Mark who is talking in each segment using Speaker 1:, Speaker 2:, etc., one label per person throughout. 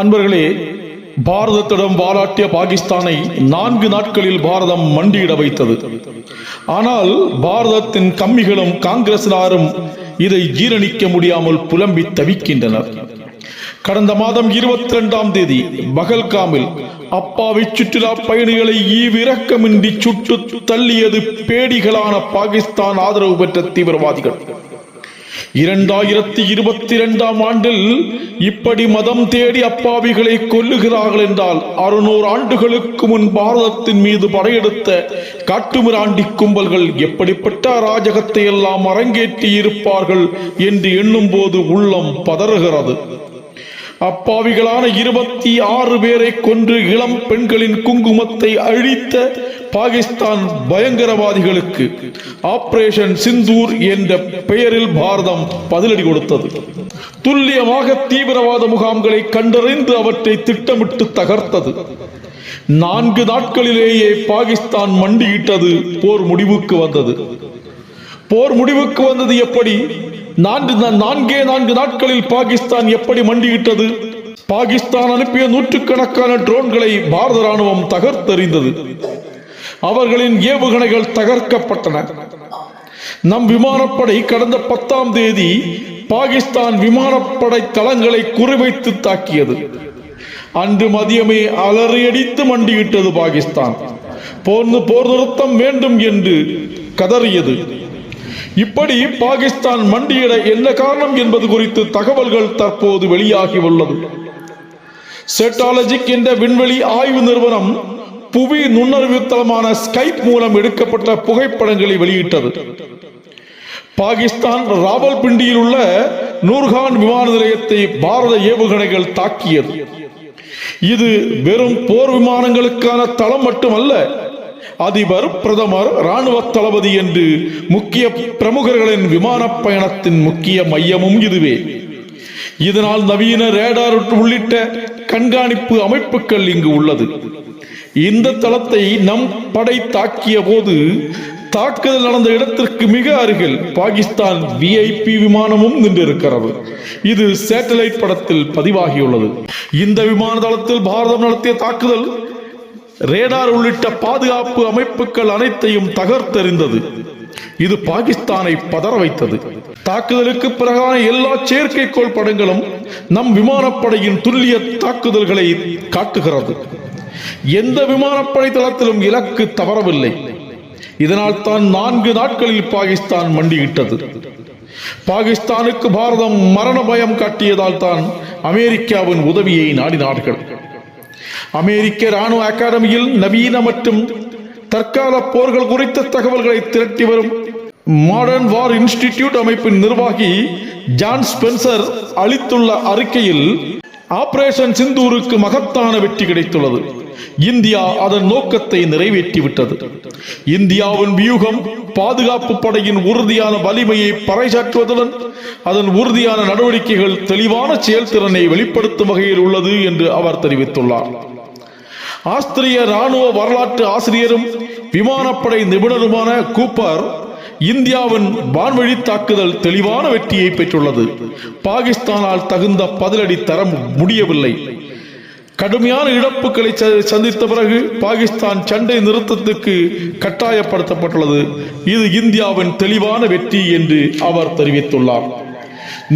Speaker 1: அன்பர்களே, பாரதத்திடம் வாலாட்டிய பாகிஸ்தானை 4 நாட்களில் பாரதம் மண்டியிட வைத்தது. ஆனால் பாரதத்தின் கம்மிகளும் காங்கிரசினாரும் இதை ஜீரணிக்க முடியாமல் புலம்பி தவிக்கின்றனர். கடந்த மாதம் 22ஆம் தேதி பகல்காமில் அப்பாவி சுற்றுலா பயணிகளை ஈவிரக்கமின்றி சுட்டு தள்ளியது பேடிகளான பாகிஸ்தான் ஆதரவு பெற்ற தீவிரவாதிகள். 2022ஆம் ஆண்டில் இப்படி மதம் தேடி அப்பாவிகளை கொல்லுகிறார்கள் என்றால் 600 ஆண்டுகளுக்கு முன் பாரதத்தின் மீது படையெடுத்த காட்டுமிராண்டி கும்பல்கள் எப்படிப்பட்ட அராஜகத்தை எல்லாம் அரங்கேற்றி இருப்பார்கள் என்று எண்ணும் போது உள்ளம் பதறுகிறது. அப்பாவிகளான 26 பேரை கொன்று இளம் பெண்களின் குங்குமத்தை அழித்த பாகிஸ்தான் பயங்கரவாதிகளுக்கு ஆபரேஷன் சிந்தூர் என்ற பெயரில் பாரதம் பதிலடி கொடுத்தது. துல்லியமாக தீவிரவாத முகாம்களை கண்டறிந்து அவற்றை திட்டமிட்டு தகர்த்தது. 4 நாட்களிலேயே பாகிஸ்தான் மண்டியிட்டது. போர் முடிவுக்கு வந்தது. போர் முடிவுக்கு வந்தது எப்படி? 4 நாட்களில் பாகிஸ்தான் எப்படி மண்டியிட்டது? பாகிஸ்தான் அனுப்பிய நூற்றுக்கணக்கான ட்ரோன்களை பாரத ராணுவம் தகர்த்தெறிந்தது. அவர்களின் ஏவுகணைகள் தகர்க்கப்பட்டன. நம் விமானப்படை கடந்த 10ஆம் தேதி பாகிஸ்தான் விமானப்படை தளங்களை குறிவைத்து தாக்கியது. அன்று மதியமே அலறியடித்து மண்டியிட்டது பாகிஸ்தான். போர் நிறுத்தம் வேண்டும் என்று கதறியது. இப்படி பாகிஸ்தான் மண்டியிட என்ன காரணம் என்பது குறித்து தகவல்கள் தற்போது வெளியாகி உள்ளது. செட்டாலஜிக் என்ற விண்வெளி ஆய்வு நிறுவனம் புவி நுண்ணறிவு தளமான ஸ்கைப் மூலம் எடுக்கப்பட்ட புகைப்படங்களை வெளியிட்டது. பாகிஸ்தான் ராவல்பிண்டியில் உள்ள நூர்கான் விமான நிலையத்தை பாரத ஏவுகணைகள் தாக்கியது. இது வெறும் போர் விமானங்களுக்கான தளம் மட்டுமல்ல, அதிபர், பிரதமர், ராணுவ தளபதி என்று முக்கிய பிரமுகர்களின் விமான பயணத்தின் முக்கிய மையமும் இதுவே. இதனால் நவீன ரேடார் உள்ளிட்ட கண்காணிப்பு அமைப்புகள் இங்கு உள்ளது. இந்த தளத்தை நம் படை தாக்கிய போது தாக்குதல் நடந்த இடத்திற்கு மிக அருகில் பாகிஸ்தான் VIP விமானமும் நின்றிருக்கிறது. இது சேட்டலைட் படத்தில் பதிவாகியுள்ளது. இந்த விமான தளத்தில் பாரதம் நடத்திய தாக்குதல் ரேடார் உள்ளிட்ட பாதுகாப்பு அமைப்புகள் அனைத்தையும் தகர்த்தெறிந்தது. இது பாகிஸ்தானை பதற வைத்தது. தாக்குதலுக்கு பிறகான எல்லா செயற்கைக்கோள் படங்களும் நம் விமானப்படையின் துல்லிய தாக்குதல்களை காட்டுகிறது. எந்த விமானப்படை தளத்திலும் இலக்கு தவறவில்லை. இதனால் தான் 4 நாட்களில் பாகிஸ்தான் மண்டியிட்டது. பாகிஸ்தானுக்கு பாரதம் மரண பயம் காட்டியதால் தான் அமெரிக்காவின் உதவியை நாடினார்கள். அமெரிக்க ராணுவ அகாடமியில் நவீன மற்றும் தற்கால போர்கள் குறித்த தகவல்களை திரட்டி வரும் மாடர்ன் வார் இன்ஸ்டிடியூட் அமைப்பின் நிர்வாகி ஜான் ஸ்பென்சர் அளித்துள்ள அறிக்கையில் ஆபரேஷன் சிந்தூருக்கு மகத்தான வெற்றி கிடைத்துள்ளது. இந்தியா அதன் நோக்கத்தை நிறைவேற்றிவிட்டது. இந்தியாவின் வியூகம் பாதுகாப்பு படையின் உறுதியான வலிமையை பறைசாற்றுவதுடன் அதன் உறுதியான நடவடிக்கைகள் தெளிவான செயல்திறனை வெளிப்படுத்தும் வகையில் உள்ளது என்று அவர் தெரிவித்துள்ளார். ஆஸ்திரிய ராணுவ வரலாற்று ஆசிரியரும் விமானப்படை நிபுணருமான கூப்பர், இந்தியாவின் வான்வழி தாக்குதல் தெளிவான வெற்றியை பெற்றுள்ளது. பாகிஸ்தானால் தகுந்த பதிலடி தர முடியவில்லை. கடுமையான இழப்புகளை சந்தித்த பிறகு பாகிஸ்தான் சண்டை நிறுத்தத்துக்கு கட்டாயப்படுத்தப்பட்டுள்ளது. இது இந்தியாவின் தெளிவான வெற்றி என்று அவர் தெரிவித்துள்ளார்.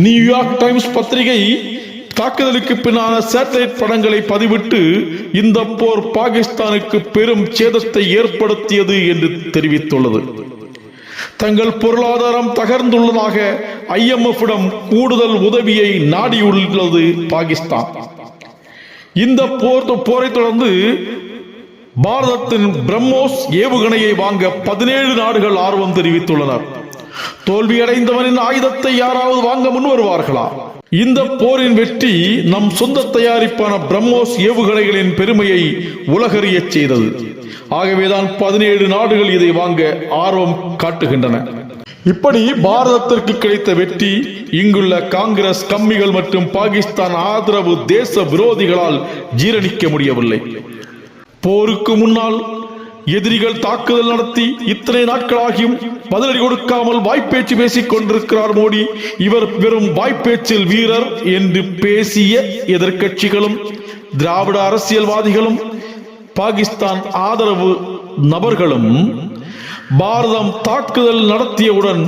Speaker 1: நியூயார்க் டைம்ஸ் பத்திரிகை தாக்குதலுக்கு பின்னான சேட்டலைட் படங்களை பதிவிட்டு இந்த போர் பாகிஸ்தானுக்கு பெரும் சேதத்தை ஏற்படுத்தியது என்று தெரிவித்துள்ளது. தங்கள் பொருளாதாரம் தகர்ந்துள்ளதாக IMF-இடம் கூடுதல் உதவியை நாடியுள்ளது பாகிஸ்தான். இந்த போரை தொடர்ந்து பாரதத்தின் பிரம்மோஸ் ஏவுகணையை வாங்க 17 நாடுகள் ஆர்வம் தெரிவித்துள்ளனர். தோல்வியடைந்தவனின் ஆயுதத்தை யாராவது வாங்க முன் வருவார்களா? இந்த போரின் வெற்றி நம் சொந்த தயாரிப்பான பிரம்மோஸ் ஏவுகணைகளின் பெருமையை உலகறியச் செய்தது. ஆகவேதான் 17 நாடுகள் இதை வாங்க ஆர்வம் காட்டுகின்றன. இப்படி பாரதத்திற்கு கிடைத்த வெற்றி இங்குள்ள காங்கிரஸ் கம்மிகள் மற்றும் பாகிஸ்தான் ஆதரவு தேச விரோதிகளால் ஜீரணிக்க முடியவில்லை. போருக்கு முன்னால் எதிரிகள் தாக்குதல் நடத்தி இத்தனை நாட்களாகியும் பதிலடி கொடுக்காமல் வாய்ப்பேச்சு பேசிக் கொண்டிருக்கிறார் மோடி. இவர் வெறும் வாய்ப்பேச்சில் வீரர் என்று பேசிய எதிர்க்கட்சிகளும் திராவிட அரசியல்வாதிகளும் பாகிஸ்தான் ஆதரவு நபர்களும் பாரதம் தாக்குதல் நடத்தியவுடன்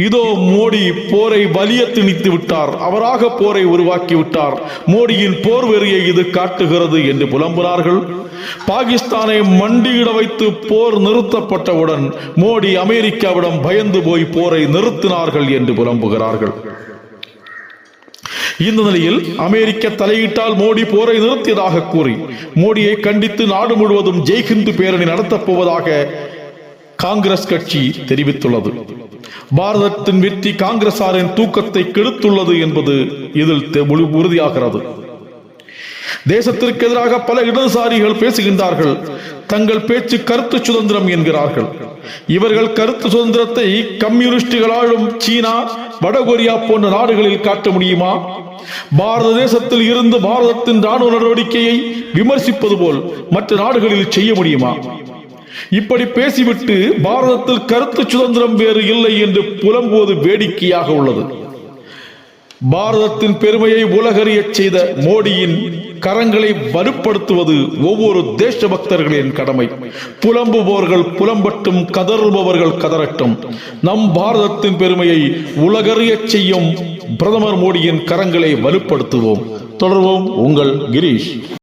Speaker 1: இதோ மோடி போரை வலிய திணித்து விட்டார், அவராக போரை உருவாக்கி விட்டார், மோடியின் போர் வெறியை இது காட்டுகிறது என்று புலம்புகிறார்கள். பாகிஸ்தானை மண்டியிட வைத்து போர் நிறுத்தப்பட்டவுடன் மோடி அமெரிக்காவிடம் பயந்து போய் போரை நிறுத்தினார்கள் என்று புலம்புகிறார்கள். இந்த நிலையில் அமெரிக்க தலையிட்டால் மோடி போரை நிறுத்தியதாக கூறி மோடியை கண்டித்து நாடு முழுவதும் ஜெய்ஹிந்து பேரணி நடத்தப் போவதாக காங்கிரஸ் கட்சி தெரிவித்துள்ளது. பாரதத்தின் வெற்றி காங்கிரசாரின் தூக்கத்தை கெடுத்துள்ளது என்பது இதில் உறுதியாகிறது. தேசத்திற்கு எதிராக பல இடதுசாரிகள் பேசுகின்றார்கள். தங்கள் பேச்சு கருத்து சுதந்திரம் என்கிறார்கள். இவர்கள் கருத்து சுதந்திரத்தை கம்யூனிஸ்டுகளாலும் சீனா, வடகொரியா போன்ற நாடுகளில் காட்ட முடியுமா? பாரத தேசத்தில் இருந்து பாரதத்தின் ராணுவ நடவடிக்கையை விமர்சிப்பது போல் மற்ற நாடுகளில் செய்ய முடியுமா? இப்படி பேசிவிட்டு பாரதத்தில் கருத்து சுதந்திரம் வேறு இல்லை என்று புலம்புவது வேடிக்கையாக உள்ளது. பாரதத்தின் பெருமையை உலகறிய செய்த மோடியின் கரங்களை வலுப்படுத்துவது ஒவ்வொரு தேசபக்தர்களின் கடமை. புலம்புபவர்கள் புலம்பட்டும், கதறுபவர்கள் கதறட்டும். நம் பாரதத்தின் பெருமையை உலகறிய செய்யும் பிரதமர் மோடியின் கரங்களை வலுப்படுத்துவோம். தொடர்வோம். உங்கள் கிரீஷ்.